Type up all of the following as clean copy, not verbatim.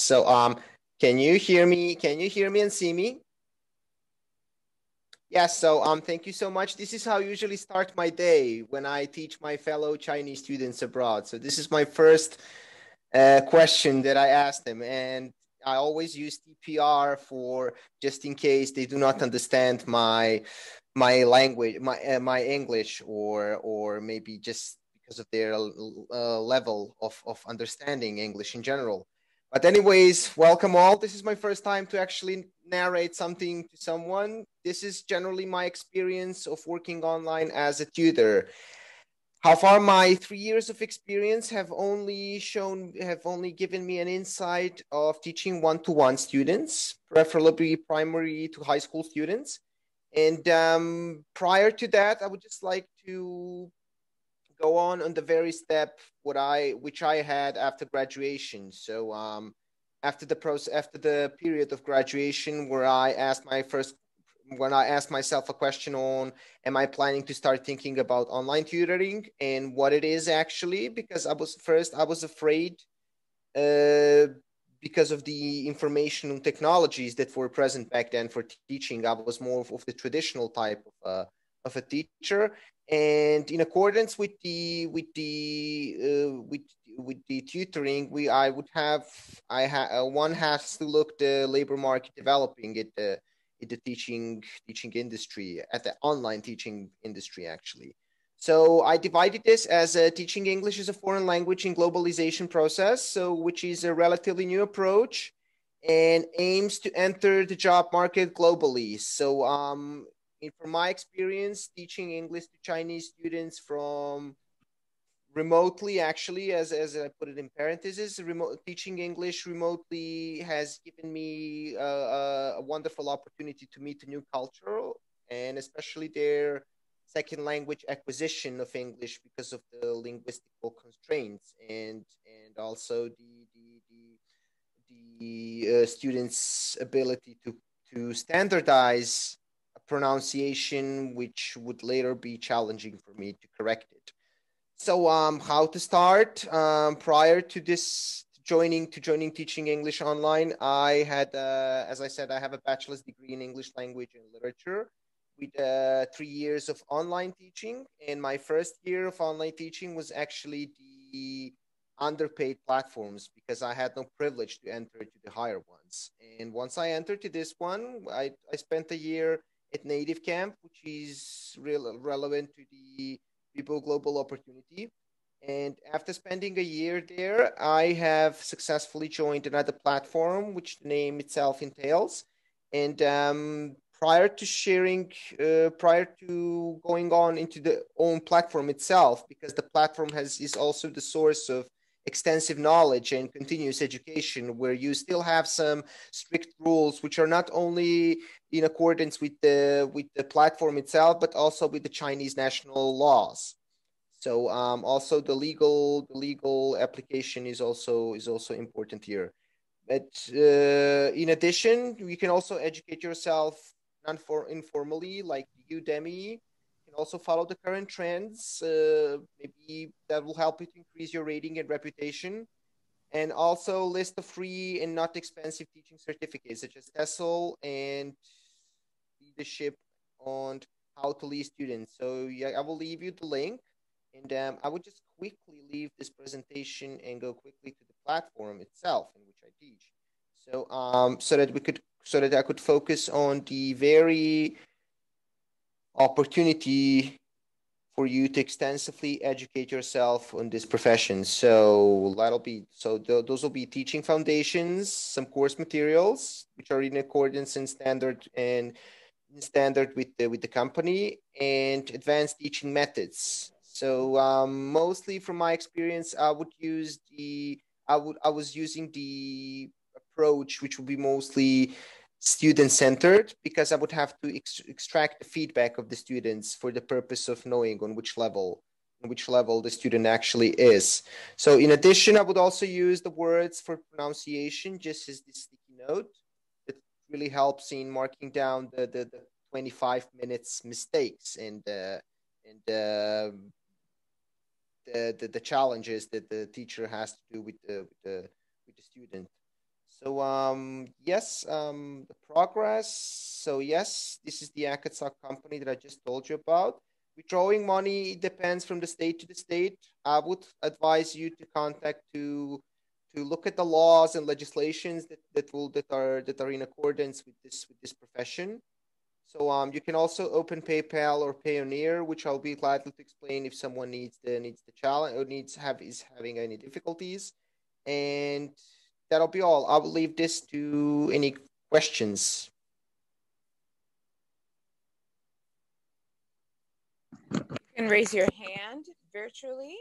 So, can you hear me? Can you hear me and see me? Yes. So, thank you so much. This is how I usually start my day when I teach my fellow Chinese students abroad. So, this is my first question that I ask them, and I always use TPR for just in case they do not understand my language, my English, or maybe just because of their level of understanding English in general. But anyways, welcome all. This is my first time to actually narrate something to someone. This is generally my experience of working online as a tutor. How far my 3 years of experience have only given me an insight of teaching one-to-one students, preferably primary to high school students. And prior to that, I would just like to go on the very step which I had after graduation. So after the period of graduation where when I asked myself a question on am I planning to start thinking about online tutoring and what it is actually, because I was afraid uh, because of the information and technologies that were present back then for teaching. I was more of the traditional type of a teacher, and in accordance with the tutoring, we I would have I ha- one has to look the labor market developing in the teaching industry, at the online teaching industry actually. So I divided this as teaching English as a foreign language in globalization process, so which is a relatively new approach and aims to enter the job market globally. So from my experience teaching English to Chinese students from remotely, actually, as I put it in parentheses, remote teaching English remotely has given me a wonderful opportunity to meet a new culture, and especially their second language acquisition of English because of the linguistical constraints, and also the students' ability to standardize a pronunciation, which would later be challenging for me to correct it. So, how to start? Prior to this joining teaching English online, I had, as I said, I have a bachelor's degree in English language and literature with 3 years of online teaching. And my first year of online teaching was actually the underpaid platforms because I had no privilege to enter to the higher ones. And once I entered to this one, I spent a year at Native Camp, which is relevant to the People Global Opportunity. And after spending a year there, I have successfully joined another platform, which the name itself entails. And prior to going on into the own platform itself, because the platform is also the source of extensive knowledge and continuous education, where you still have some strict rules, which are not only in accordance with the platform itself, but also with the Chinese national laws. So also the legal application is also important here. But in addition, you can also educate yourself informally, like Udemy. You can also follow the current trends. Maybe that will help you to increase your rating and reputation. And also list of free and not expensive teaching certificates such as TESOL and leadership on how to lead students. So yeah, I will leave you the link, and I would just quickly leave this presentation and go quickly to the platform itself in which I teach. So so that I could focus on the very opportunity for you to extensively educate yourself on this profession. So those will be teaching foundations, some course materials which are in accordance and standard with the company, and advanced teaching methods. So mostly from my experience, I was using the approach which would be mostly student centered, because I would have to extract the feedback of the students for the purpose of knowing on which level the student actually is. So in addition, I would also use the words for pronunciation, just as the sticky note that really helps in marking down the 25 minutes mistakes and the challenges that the teacher has to do with the student. So yes, the progress. So yes, this is the Akatsak company that I just told you about. Withdrawing money depends from the state to the state. I would advise you to contact to look at the laws and legislations that are in accordance with this profession. So you can also open PayPal or Payoneer, which I'll be glad to explain if someone needs the challenge or is having any difficulties. And that'll be all. I will leave this to any questions. You can raise your hand virtually.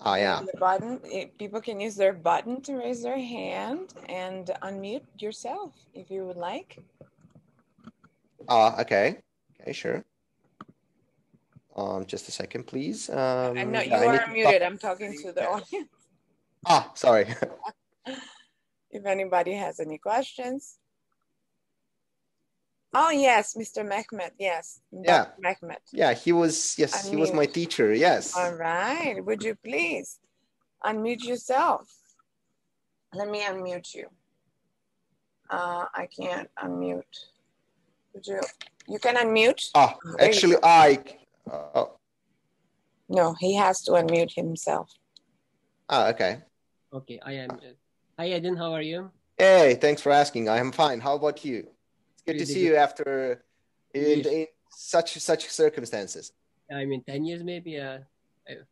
Ah, yeah. The button. People can use their button to raise their hand and unmute yourself if you would like. Okay. Okay, sure. Just a second, please. No, you I need are to muted. I'm talking to the audience. Ah, sorry. If anybody has any questions. Oh, yes, Mr. Mehmet. Yes. Yeah. Dr. Mehmet. Yeah, he was my teacher. Yes. All right. Would you please unmute yourself? Let me unmute you. I can't unmute. Would you can unmute? Actually, No, he has to unmute himself. Okay. Okay, I am. Hi, Edin. How are you? Hey, thanks for asking. I am fine. How about you? It's good Really to see you after in such circumstances. I mean, 10 years maybe.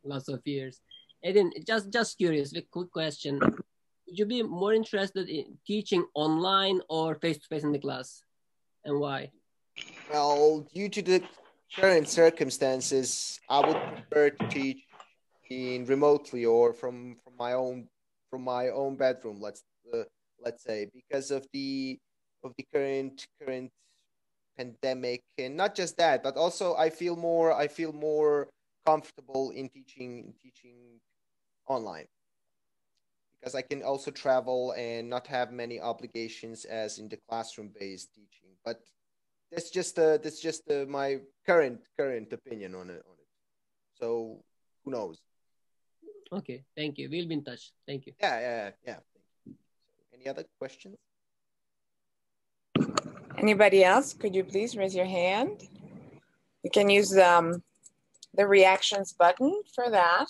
Lots of years. Edin, just curious. A quick question. Would you be more interested in teaching online or face-to-face in the class, and why? Well, due to the current circumstances, I would prefer to teach in remotely or from my own bedroom. Let's say because of the current pandemic, and not just that, but also I feel more comfortable in teaching online because I can also travel and not have many obligations as in the classroom based teaching. But that's just my current opinion on it. So who knows? Okay, thank you. We'll be in touch. Thank you. Yeah. Any other questions? Anybody else? Could you please raise your hand? You can use the reactions button for that.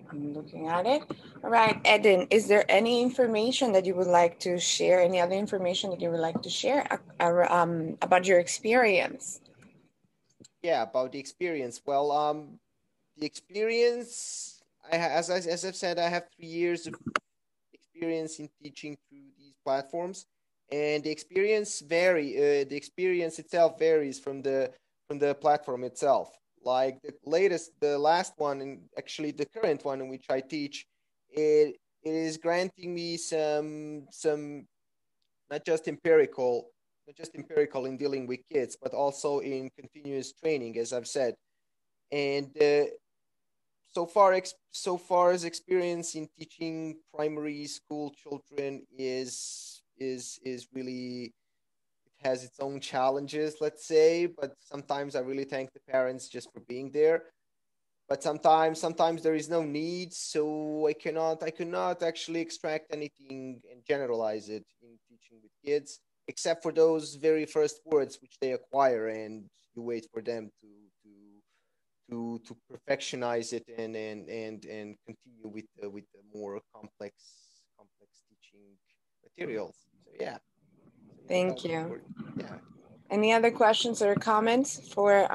I'm looking at it. All right, Edin, is there any information that you would like to share? Any other information that you would like to share about your experience? Yeah, about the experience. Well, the experience as I've said, I have 3 years of experience in teaching through these platforms, and the experience the experience itself varies from the platform itself. Like the last one, and actually the current one in which I teach, it is granting me some not just empirical in dealing with kids, but also in continuous training, as I've said. And so far as experience in teaching primary school children is really, it has its own challenges, let's say. But sometimes I really thank the parents just for being there. But sometimes there is no need, so I cannot actually extract anything and generalize it in teaching with kids, except for those very first words which they acquire, and you wait for them to perfectionize it and continue with the more complex teaching materials. So yeah. Thank you. Yeah. Any other questions or comments for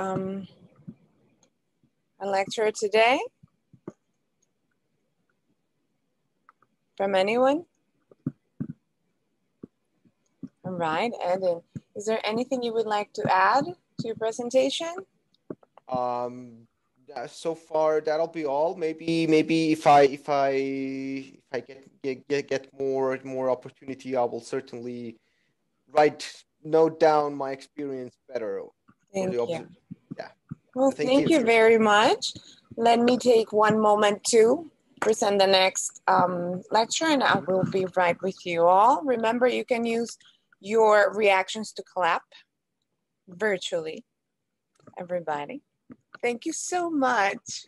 a lecture today? From anyone? All right, Edin, is there anything you would like to add to your presentation? So far that'll be all. Maybe if I get more opportunity, I will certainly note down my experience better. Thank you. Yeah. Well, thank you very much. Let me take one moment too present the next lecture, and I will be right with you all. Remember, you can use your reactions to clap virtually. Everybody, thank you so much.